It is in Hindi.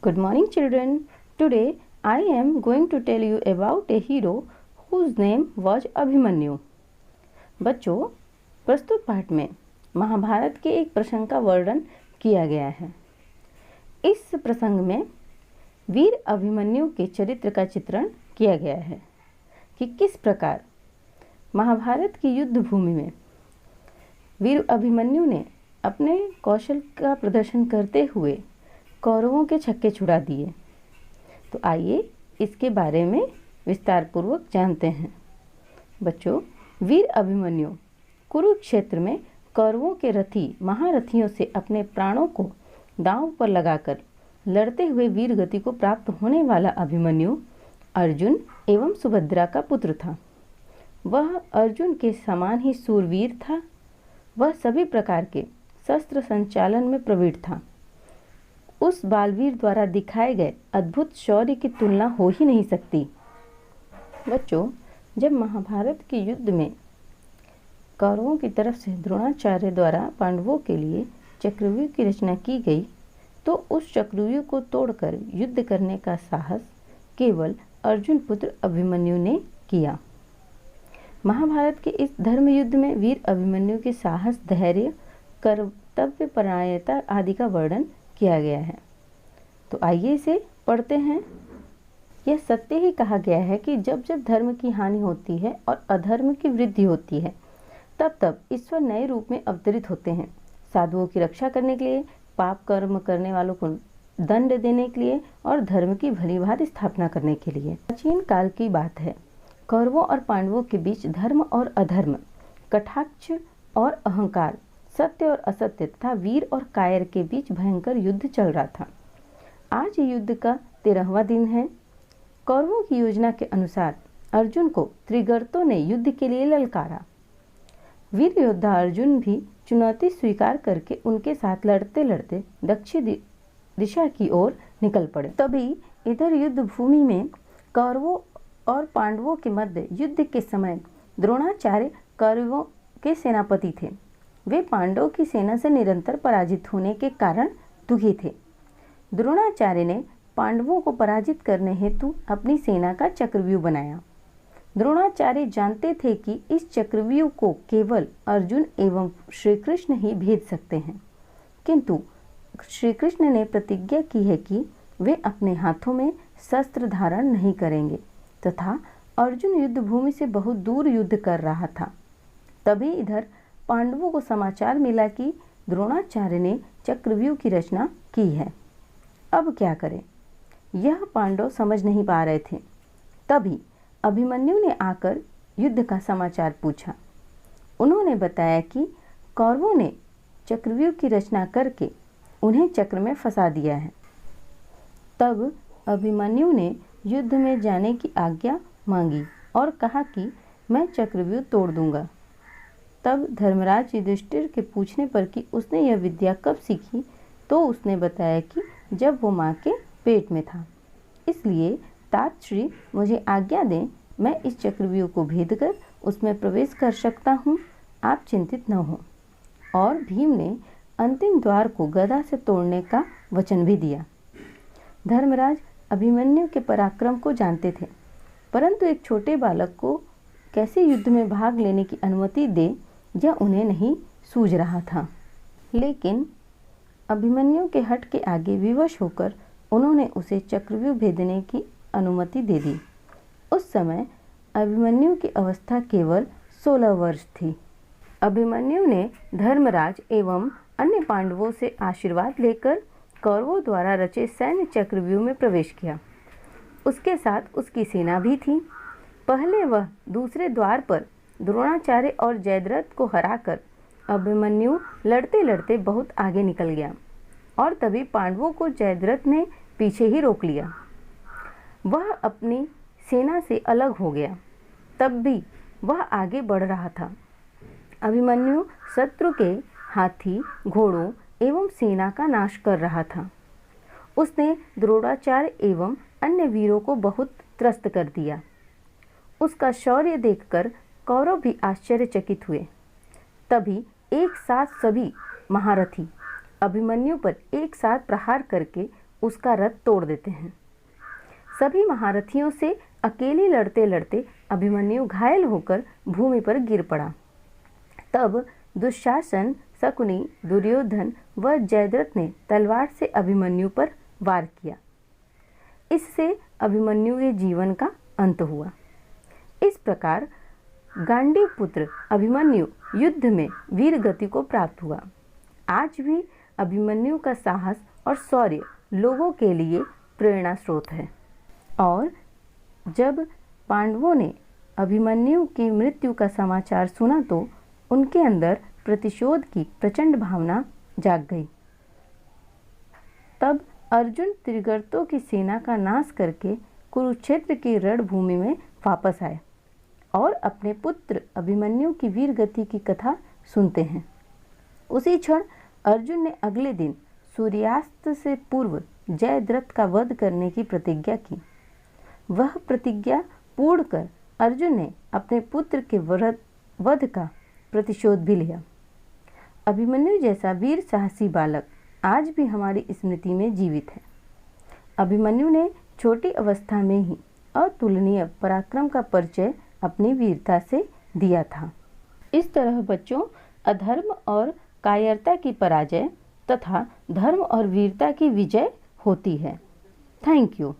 Good morning, children. Today I am going to tell you about a hero whose name was Abhimanyu. बच्चों, प्रस्तुत पाठ में महाभारत के एक प्रसंग का वर्णन किया गया है. इस प्रसंग में वीर अभिमन्यु के चरित्र का चित्रण किया गया है कि किस प्रकार महाभारत की युद्ध भूमि में वीर अभिमन्यु ने अपने कौशल का प्रदर्शन करते हुए कौरवों के छक्के छुड़ा दिए. तो आइए इसके बारे में विस्तार पूर्वक जानते हैं. बच्चों, वीर अभिमन्यु कुरुक्षेत्र में कौरवों के रथी महारथियों से अपने प्राणों को दांव पर लगाकर लड़ते हुए वीर गति को प्राप्त होने वाला अभिमन्यु अर्जुन एवं सुभद्रा का पुत्र था. वह अर्जुन के समान ही सूरवीर था. वह सभी प्रकार के शस्त्र संचालन में प्रवीण था. उस बालवीर द्वारा दिखाए गए अद्भुत शौर्य की तुलना हो ही नहीं सकती. बच्चों, जब महाभारत के युद्ध में कौरवों की तरफ से द्रोणाचार्य द्वारा पांडवों के लिए चक्रव्यूह की रचना की गई, तो उस चक्रव्यूह को तोड़कर युद्ध करने का साहस केवल अर्जुन पुत्र अभिमन्यु ने किया. महाभारत के इस धर्म युद्ध में वीर अभिमन्यु के साहस, धैर्य, कर्तव्यपरायणता आदि का वर्णन किया गया है. तो आइए इसे पढ़ते हैं. यह सत्य ही कहा गया है कि जब जब धर्म की हानि होती है और अधर्म की वृद्धि होती है, तब तब ईश्वर नए रूप में अवतरित होते हैं. साधुओं की रक्षा करने के लिए, पाप कर्म करने वालों को दंड देने के लिए और धर्म की भलीभांति स्थापना करने के लिए. प्राचीन काल की बात है. कौरवों और पांडवों के बीच धर्म और अधर्म, कटाक्ष और अहंकार, सत्य और असत्य तथा वीर और कायर के बीच भयंकर युद्ध चल रहा था. आज युद्ध का 13वां दिन है. कौरवों की योजना के अनुसार अर्जुन को त्रिगर्तों ने युद्ध के लिए ललकारा. वीर योद्धा अर्जुन भी चुनौती स्वीकार करके उनके साथ लड़ते लड़ते दक्षिण दिशा की ओर निकल पड़े. तभी इधर युद्ध भूमि में कौरवों और पांडवों के मध्य युद्ध के समय द्रोणाचार्य कौरवों के सेनापति थे. वे पांडवों की सेना से निरंतर पराजित होने के कारण दुखी थे. द्रोणाचार्य ने पांडवों को पराजित करने हेतु अपनी सेना का चक्रव्यूह बनाया. द्रोणाचार्य जानते थे कि इस चक्रव्यूह को केवल अर्जुन एवं श्री कृष्ण ही भेद सकते हैं, किंतु श्री कृष्ण ने प्रतिज्ञा की है कि वे अपने हाथों में शस्त्र धारण नहीं करेंगे तथा अर्जुन युद्ध भूमि से बहुत दूर युद्ध कर रहा था. तभी इधर पांडवों को समाचार मिला कि द्रोणाचार्य ने चक्रव्यूह की रचना की है. अब क्या करें, यह पांडव समझ नहीं पा रहे थे. तभी अभिमन्यु ने आकर युद्ध का समाचार पूछा. उन्होंने बताया कि कौरवों ने चक्रव्यूह की रचना करके उन्हें चक्र में फंसा दिया है. तब अभिमन्यु ने युद्ध में जाने की आज्ञा मांगी और कहा कि मैं चक्रव्यूह तोड़ दूंगा. तब धर्मराज युधिष्ठिर के पूछने पर कि उसने यह विद्या कब सीखी, तो उसने बताया कि जब वो माँ के पेट में था. इसलिए तात श्री मुझे आज्ञा दें, मैं इस चक्रव्यूह को भेद कर उसमें प्रवेश कर सकता हूँ. आप चिंतित न हो. और भीम ने अंतिम द्वार को गदा से तोड़ने का वचन भी दिया. धर्मराज अभिमन्यु के पराक्रम को जानते थे, परंतु एक छोटे बालक को कैसे युद्ध में भाग लेने की अनुमति दे, यह उन्हें नहीं सूझ रहा था. लेकिन अभिमन्यु के हठ के आगे विवश होकर उन्होंने उसे चक्रव्यूह भेदने की अनुमति दे दी. उस समय अभिमन्यु की अवस्था केवल 16 वर्ष थी. अभिमन्यु ने धर्मराज एवं अन्य पांडवों से आशीर्वाद लेकर कौरवों द्वारा रचे सैन्य चक्रव्यूह में प्रवेश किया. उसके साथ उसकी सेना भी थी. पहले वह दूसरे द्वार पर द्रोणाचार्य और जयद्रथ को हराकर अभिमन्यु लड़ते लड़ते बहुत आगे निकल गया और तभी पांडवों को जयद्रथ ने पीछे ही रोक लिया. वह अपनी सेना से अलग हो गया. तब भी वह आगे बढ़ रहा था. अभिमन्यु शत्रु के हाथी, घोड़ों एवं सेना का नाश कर रहा था. उसने द्रोणाचार्य एवं अन्य वीरों को बहुत त्रस्त कर दिया. उसका शौर्य देखकर कौरव भी आश्चर्यचकित हुए. तभी एक साथ सभी महारथी अभिमन्यु पर एक साथ प्रहार करके उसका रथ तोड़ देते हैं। सभी महारथियों से अकेले लड़ते लड़ते अभिमन्यु घायल होकर भूमि पर गिर पड़ा। तब दुशासन, शकुनी, दुर्योधन व जयद्रथ ने तलवार से अभिमन्यु पर वार किया। इससे अभिमन्यु के जीवन का अंत हुआ। इस प्रकार गांडीव पुत्र अभिमन्यु युद्ध में वीर गति को प्राप्त हुआ। आज भी अभिमन्यु का साहस और शौर्य लोगों के लिए प्रेरणा स्रोत है। और जब पांडवों ने अभिमन्यु की मृत्यु का समाचार सुना तो उनके अंदर प्रतिशोध की प्रचंड भावना जाग गई। तब अर्जुन त्रिगर्तों की सेना का नाश करके कुरुक्षेत्र की रणभूमि में वापस आए और अपने पुत्र अभिमन्यु की वीर गति की कथा सुनते हैं। उसी क्षण अर्जुन ने अगले दिन सूर्यास्त से पूर्व जयद्रथ का वध करने की प्रतिज्ञा की। वह प्रतिज्ञा पूर्ण कर अर्जुन ने अपने पुत्र के वध का प्रतिशोध भी लिया। अभिमन्यु जैसा वीर साहसी बालक आज भी हमारी स्मृति में जीवित है। अभिमन्यु ने छोटी अवस्था में ही अतुलनीय पराक्रम का परिचय अपनी वीरता से दिया था। इस तरह बच्चों, अधर्म और कायरता की पराजय तथा धर्म और वीरता की विजय होती है। Thank you.